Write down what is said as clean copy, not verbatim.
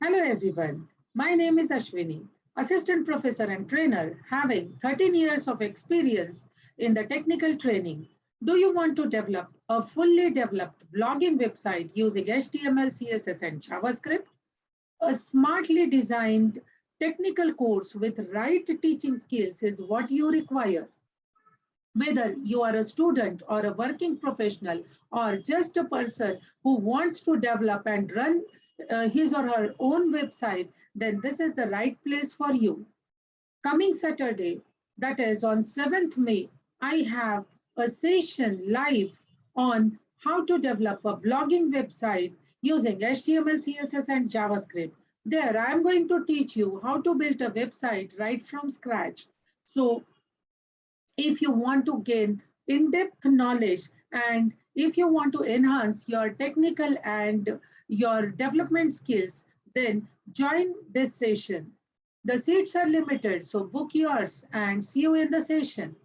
Hello everyone, my name is Ashwini, Assistant Professor and Trainer having 13 years of experience in the technical training. Do you want to develop a fully developed blogging website using HTML, CSS and JavaScript? A smartly designed technical course with right teaching skills is what you require. Whether you are a student or a working professional or just a person who wants to develop and run his or her own website, then this is the right place for you. Coming Saturday, that is on 7th May, I have a session live on how to develop a blogging website using HTML, CSS, and JavaScript. There, I am going to teach you how to build a website right from scratch. So if you want to gain in-depth knowledge and if you want to enhance your technical and your development skills, then join this session. The seats are limited, so book yours and see you in the session.